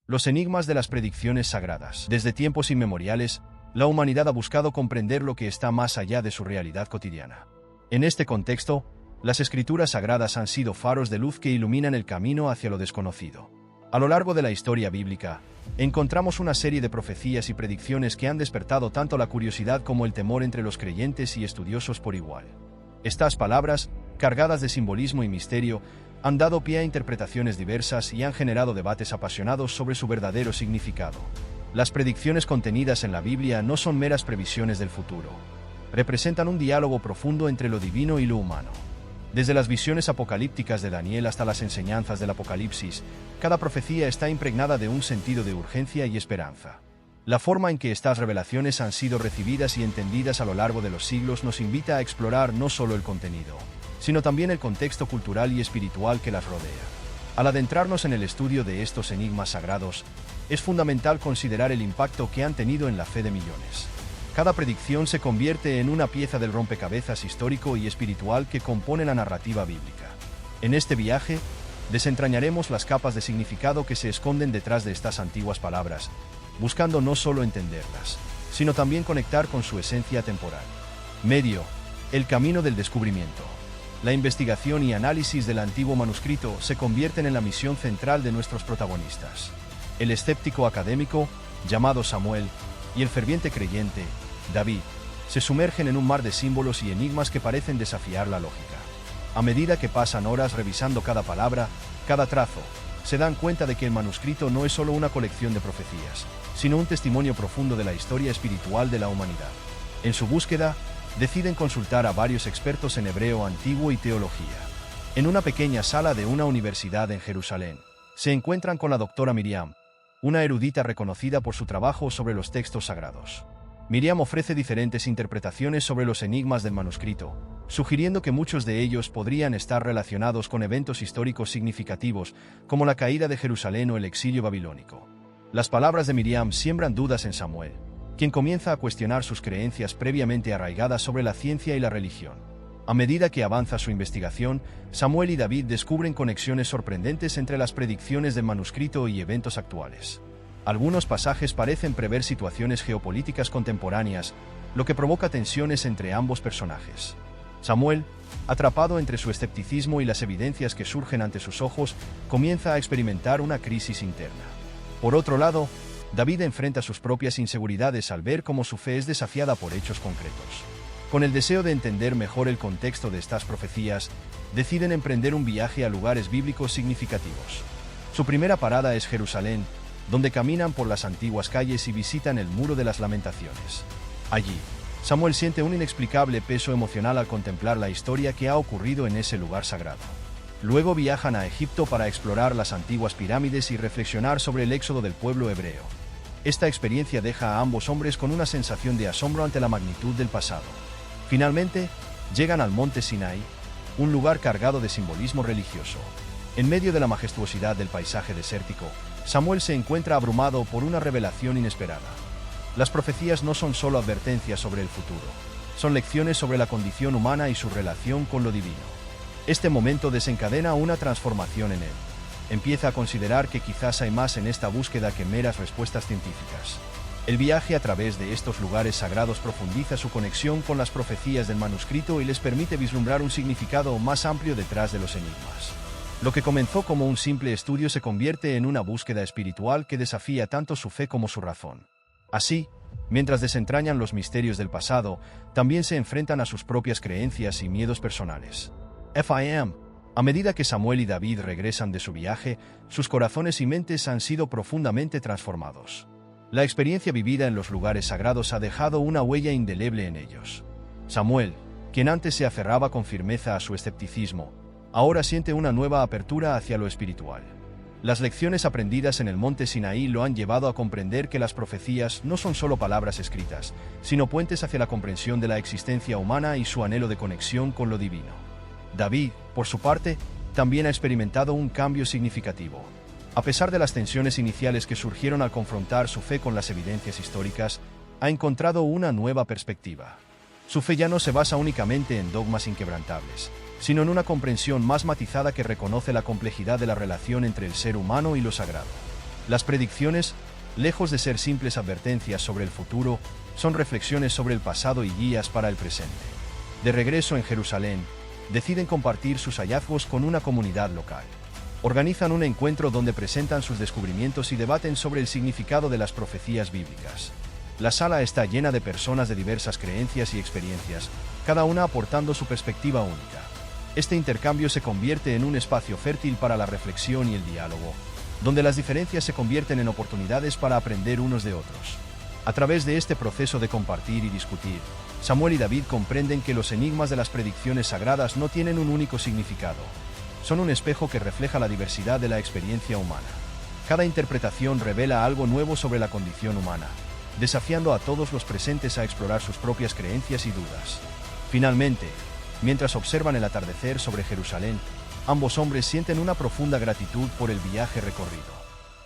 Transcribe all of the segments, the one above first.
Los enigmas de las predicciones sagradas. Desde tiempos inmemoriales, la humanidad ha buscado comprender lo que está más allá de su realidad cotidiana. En este contexto, las escrituras sagradas han sido faros de luz que iluminan el camino hacia lo desconocido. A lo largo de la historia bíblica, encontramos una serie de profecías y predicciones que han despertado tanto la curiosidad como el temor entre los creyentes y estudiosos por igual. Estas palabras, cargadas de simbolismo y misterio, han dado pie a interpretaciones diversas y han generado debates apasionados sobre su verdadero significado. Las predicciones contenidas en la Biblia no son meras previsiones del futuro. Representan un diálogo profundo entre lo divino y lo humano. Desde las visiones apocalípticas de Daniel hasta las enseñanzas del Apocalipsis, cada profecía está impregnada de un sentido de urgencia y esperanza. La forma en que estas revelaciones han sido recibidas y entendidas a lo largo de los siglos nos invita a explorar no solo el contenido, sino también el contexto cultural y espiritual que las rodea. Al adentrarnos en el estudio de estos enigmas sagrados, es fundamental considerar el impacto que han tenido en la fe de millones. Cada predicción se convierte en una pieza del rompecabezas histórico y espiritual que compone la narrativa bíblica. En este viaje, desentrañaremos las capas de significado que se esconden detrás de estas antiguas palabras, buscando no solo entenderlas, sino también conectar con su esencia temporal. Medio, el camino del descubrimiento. La investigación y análisis del antiguo manuscrito se convierten en la misión central de nuestros protagonistas. El escéptico académico, llamado Samuel, y el ferviente creyente, David, se sumergen en un mar de símbolos y enigmas que parecen desafiar la lógica. A medida que pasan horas revisando cada palabra, cada trazo, se dan cuenta de que el manuscrito no es solo una colección de profecías, sino un testimonio profundo de la historia espiritual de la humanidad. En su búsqueda, deciden consultar a varios expertos en hebreo antiguo y teología. En una pequeña sala de una universidad en Jerusalén, se encuentran con la doctora Miriam, una erudita reconocida por su trabajo sobre los textos sagrados. Miriam ofrece diferentes interpretaciones sobre los enigmas del manuscrito, sugiriendo que muchos de ellos podrían estar relacionados con eventos históricos significativos, como la caída de Jerusalén o el exilio babilónico. Las palabras de Miriam siembran dudas en Samuel, quien comienza a cuestionar sus creencias previamente arraigadas sobre la ciencia y la religión. A medida que avanza su investigación, Samuel y David descubren conexiones sorprendentes entre las predicciones del manuscrito y eventos actuales. Algunos pasajes parecen prever situaciones geopolíticas contemporáneas, lo que provoca tensiones entre ambos personajes. Samuel, atrapado entre su escepticismo y las evidencias que surgen ante sus ojos, comienza a experimentar una crisis interna. Por otro lado, David enfrenta sus propias inseguridades al ver cómo su fe es desafiada por hechos concretos. Con el deseo de entender mejor el contexto de estas profecías, deciden emprender un viaje a lugares bíblicos significativos. Su primera parada es Jerusalén, donde caminan por las antiguas calles y visitan el Muro de las Lamentaciones. Allí, Samuel siente un inexplicable peso emocional al contemplar la historia que ha ocurrido en ese lugar sagrado. Luego viajan a Egipto para explorar las antiguas pirámides y reflexionar sobre el éxodo del pueblo hebreo. Esta experiencia deja a ambos hombres con una sensación de asombro ante la magnitud del pasado. Finalmente, llegan al monte Sinaí, un lugar cargado de simbolismo religioso. En medio de la majestuosidad del paisaje desértico, Samuel se encuentra abrumado por una revelación inesperada. Las profecías no son solo advertencias sobre el futuro, son lecciones sobre la condición humana y su relación con lo divino. Este momento desencadena una transformación en él. Empieza a considerar que quizás hay más en esta búsqueda que meras respuestas científicas. El viaje a través de estos lugares sagrados profundiza su conexión con las profecías del manuscrito y les permite vislumbrar un significado más amplio detrás de los enigmas. Lo que comenzó como un simple estudio se convierte en una búsqueda espiritual que desafía tanto su fe como su razón. Así, mientras desentrañan los misterios del pasado, también se enfrentan a sus propias creencias y miedos personales. A medida que Samuel y David regresan de su viaje, sus corazones y mentes han sido profundamente transformados. La experiencia vivida en los lugares sagrados ha dejado una huella indeleble en ellos. Samuel, quien antes se aferraba con firmeza a su escepticismo, ahora siente una nueva apertura hacia lo espiritual. Las lecciones aprendidas en el monte Sinaí lo han llevado a comprender que las profecías no son solo palabras escritas, sino puentes hacia la comprensión de la existencia humana y su anhelo de conexión con lo divino. David, por su parte, también ha experimentado un cambio significativo. A pesar de las tensiones iniciales que surgieron al confrontar su fe con las evidencias históricas, ha encontrado una nueva perspectiva. Su fe ya no se basa únicamente en dogmas inquebrantables, sino en una comprensión más matizada que reconoce la complejidad de la relación entre el ser humano y lo sagrado. Las predicciones, lejos de ser simples advertencias sobre el futuro, son reflexiones sobre el pasado y guías para el presente. De regreso en Jerusalén, deciden compartir sus hallazgos con una comunidad local. Organizan un encuentro donde presentan sus descubrimientos y debaten sobre el significado de las profecías bíblicas. La sala está llena de personas de diversas creencias y experiencias, cada una aportando su perspectiva única. Este intercambio se convierte en un espacio fértil para la reflexión y el diálogo, donde las diferencias se convierten en oportunidades para aprender unos de otros. A través de este proceso de compartir y discutir, Samuel y David comprenden que los enigmas de las predicciones sagradas no tienen un único significado. Son un espejo que refleja la diversidad de la experiencia humana. Cada interpretación revela algo nuevo sobre la condición humana, desafiando a todos los presentes a explorar sus propias creencias y dudas. Finalmente, mientras observan el atardecer sobre Jerusalén, ambos hombres sienten una profunda gratitud por el viaje recorrido.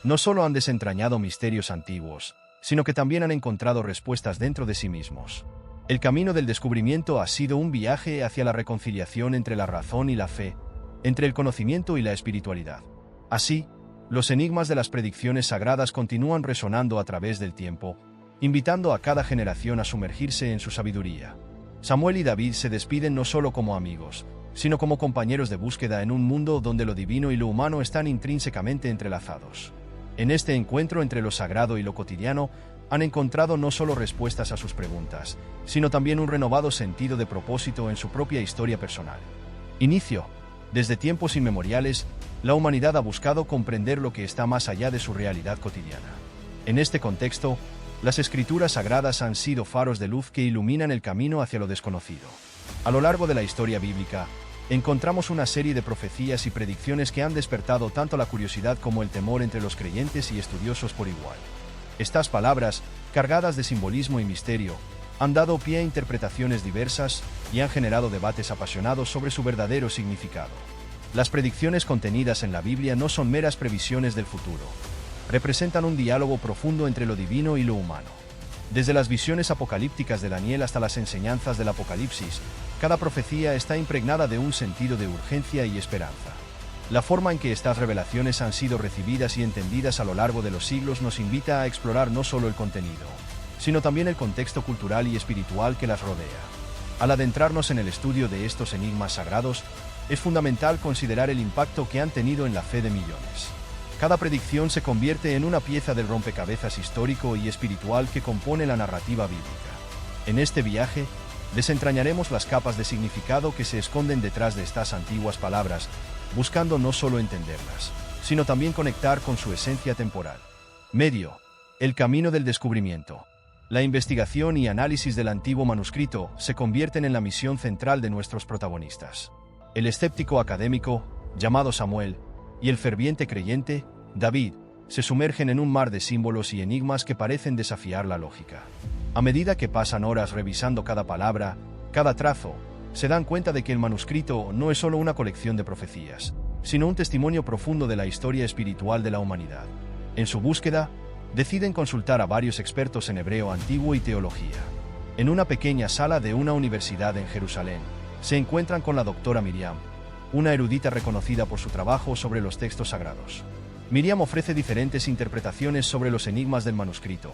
No solo han desentrañado misterios antiguos, sino que también han encontrado respuestas dentro de sí mismos. El camino del descubrimiento ha sido un viaje hacia la reconciliación entre la razón y la fe, entre el conocimiento y la espiritualidad. Así, los enigmas de las predicciones sagradas continúan resonando a través del tiempo, invitando a cada generación a sumergirse en su sabiduría. Samuel y David se despiden no solo como amigos, sino como compañeros de búsqueda en un mundo donde lo divino y lo humano están intrínsecamente entrelazados. En este encuentro entre lo sagrado y lo cotidiano, han encontrado no solo respuestas a sus preguntas, sino también un renovado sentido de propósito en su propia historia personal. Inicio. Desde tiempos inmemoriales, la humanidad ha buscado comprender lo que está más allá de su realidad cotidiana. En este contexto, las escrituras sagradas han sido faros de luz que iluminan el camino hacia lo desconocido. A lo largo de la historia bíblica, encontramos una serie de profecías y predicciones que han despertado tanto la curiosidad como el temor entre los creyentes y estudiosos por igual. Estas palabras, cargadas de simbolismo y misterio, han dado pie a interpretaciones diversas y han generado debates apasionados sobre su verdadero significado. Las predicciones contenidas en la Biblia no son meras previsiones del futuro. Representan un diálogo profundo entre lo divino y lo humano. Desde las visiones apocalípticas de Daniel hasta las enseñanzas del Apocalipsis, cada profecía está impregnada de un sentido de urgencia y esperanza. La forma en que estas revelaciones han sido recibidas y entendidas a lo largo de los siglos nos invita a explorar no solo el contenido, sino también el contexto cultural y espiritual que las rodea. Al adentrarnos en el estudio de estos enigmas sagrados, es fundamental considerar el impacto que han tenido en la fe de millones. Cada predicción se convierte en una pieza del rompecabezas histórico y espiritual que compone la narrativa bíblica. En este viaje, desentrañaremos las capas de significado que se esconden detrás de estas antiguas palabras, buscando no solo entenderlas, sino también conectar con su esencia temporal. Medio. El camino del descubrimiento. La investigación y análisis del antiguo manuscrito se convierten en la misión central de nuestros protagonistas. El escéptico académico, llamado Samuel, y el ferviente creyente, David, se sumergen en un mar de símbolos y enigmas que parecen desafiar la lógica. A medida que pasan horas revisando cada palabra, cada trazo, se dan cuenta de que el manuscrito no es solo una colección de profecías, sino un testimonio profundo de la historia espiritual de la humanidad. En su búsqueda, deciden consultar a varios expertos en hebreo antiguo y teología. En una pequeña sala de una universidad en Jerusalén, se encuentran con la doctora Miriam, una erudita reconocida por su trabajo sobre los textos sagrados. Miriam ofrece diferentes interpretaciones sobre los enigmas del manuscrito,